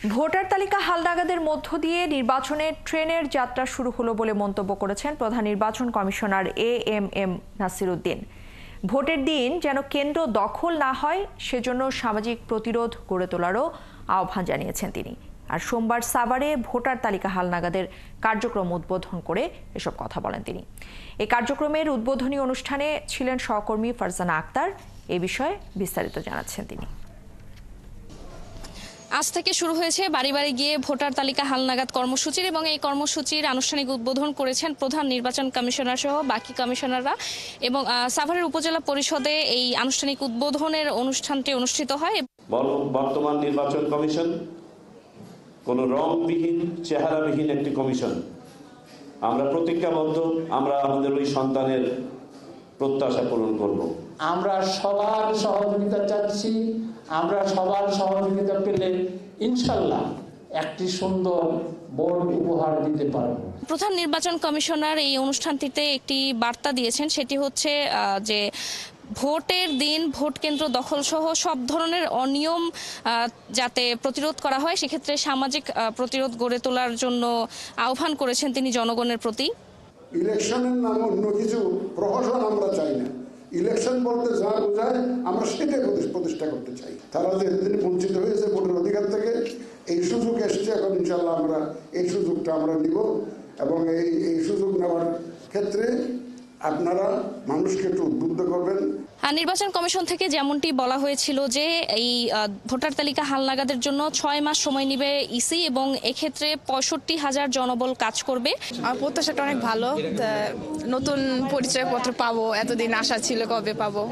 Voter তালিকা হালনাগাদের মধ্য দিয়ে নির্বাচনে ট্রেনের যাত্রা শুরু হলো বলে মন্তব্য করেছেন প্রধান নির্বাচন কমিশনার এএমএম নাসিরউদ্দিন। ভোটের দিন যেন কেন্দ্র দখল না হয় সেজন্য সামাজিক প্রতিরোধ গড়ে তোলারও আহ্বান জানিয়েছেন তিনি। আর সোমবার সাভারে ভোটার তালিকা হালনাগাদের কার্যক্রম উদ্বোধন করে এসব কথা বলেন তিনি। এই কার্যক্রমের উদ্বোধনী অনুষ্ঠানে ছিলেন সহকর্মী ফারজানা আক্তার। এ বিষয়ে বিস্তারিত জানাচ্ছেন তিনি। আজ থেকে শুরু হয়েছে বাড়ি বাড়ি গিয়ে ভোটার তালিকা হালনাগাদ কর্মসূচির এবং এই কর্মসূচির আনুষ্ঠানিক উদ্বোধন করেছেন প্রধান নির্বাচন কমিশনার সহ বাকি কমিশনাররা এবং সাভারের উপজেলা পরিষদে এই আনুষ্ঠানিক উদ্বোধনের অনুষ্ঠানটি অনুষ্ঠিত হয়। বর্তমান নির্বাচন কমিশন কোনো রংবিহীন চেহারাবিহীন একটি কমিশন। আমরা প্রতিজ্ঞাবদ্ধ, আমরা আমাদের ওই সন্তানের প্রত্যাশা পূরণ করব। আমরা সবার সহযোগিতা চাচ্ছি। আমরা সবার সহযোগিতা পেলে ইনশাল্লাহ একটি সুন্দর বোর্ড উপহার দিতে পারব। প্রধান নির্বাচন কমিশনার এই অনুষ্ঠানটিতে একটি বার্তা দিয়েছেন, সেটি হচ্ছে যে ভোটের দিন ভোট কেন্দ্র দখল সহ সব ধরনের অনিয়ম যাতে প্রতিরোধ করা হয়, সেক্ষেত্রে সামাজিক প্রতিরোধ গড়ে তোলার জন্য আহ্বান করেছেন তিনি জনগণের প্রতি। ইলেকশনের নাম অন্য কিছু প্রহসন আমরা চাই না। ইলেকশন বলতে যা বোঝায় আমরা সেটাই প্রতিষ্ঠা করতে চাই। তারা যেদিন বঞ্চিত হয়েছে ভোটের অধিকার থেকে, এই সুযোগ এসছে, এখন ইনশাল্লাহ আমরা এই সুযোগটা আমরা নিব এবং এই সুযোগ নেওয়ার ক্ষেত্রে আপনারা মানুষকে একটু উদ্বুদ্ধ করবেন। নির্বাচন কমিশন থেকে যেমনটি বলা হয়েছিল যে এই ভোটার তালিকা হালনাগাদের জন্য 6 মাস সময় নেবে ইসি এবং এক্ষেত্রে 65,000 জনবল কাজ করবে। আমার প্রত্যাশাটা অনেক ভালো। নতুন পরিচয়পত্র পাবো, এতদিন আশা ছিল কবে পাবো,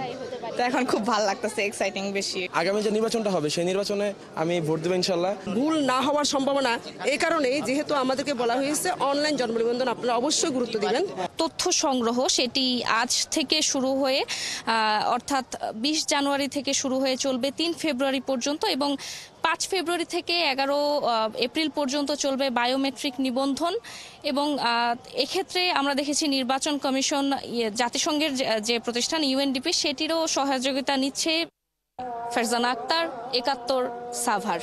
তো এখন খুব ভালো লাগতেছে, এক্সাইটিং বেশি। আগামী যে নির্বাচনটা হবে সেই নির্বাচনে আমি ভোট দেবো ইনশাল্লাহ। ভুল না হওয়ার সম্ভাবনা এই কারণেই, যেহেতু আমাদেরকে বলা হয়েছে অনলাইন জন্ম নিবন্ধন আপনারা অবশ্যই গুরুত্ব দিবেন। তথ্য সংগ্রহ সেটি আজ থেকে শুরু হয়ে অর্থাৎ 20 জানুয়ারি থেকে শুরু হয়ে চলবে 3 ফেব্রুয়ারি পর্যন্ত এবং 5 ফেব্রুয়ারি থেকে 11 এপ্রিল পর্যন্ত চলবে বায়োমেট্রিক নিবন্ধন। এবং এক্ষেত্রে আমরা দেখেছি নির্বাচন কমিশন জাতিসংঘের যে প্রতিষ্ঠান ইউএনডিপি সেটিরও সহযোগিতা নিচ্ছে। ফারজানা আক্তার, 71 সাভার।